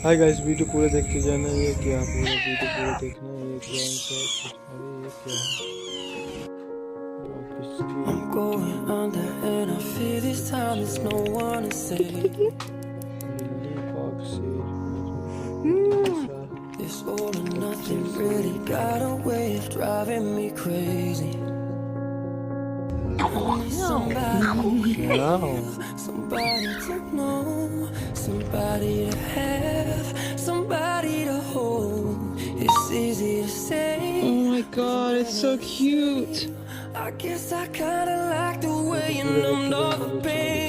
Hi guys, video पूरे देख के जाना। ये क्या पूरा वीडियो पूरे देखना। ये क्या है? अरे ये क्या है? I'm going under and I feel this time there's no one to save. बिल्ली पॉक से This all or nothing really got a way of driving me crazy. I need somebody, somebody to know, somebody to have, somebody to hold. It's easy to say. Oh my god, it's so cute. I guess I kinda like the way you numbed all the pain.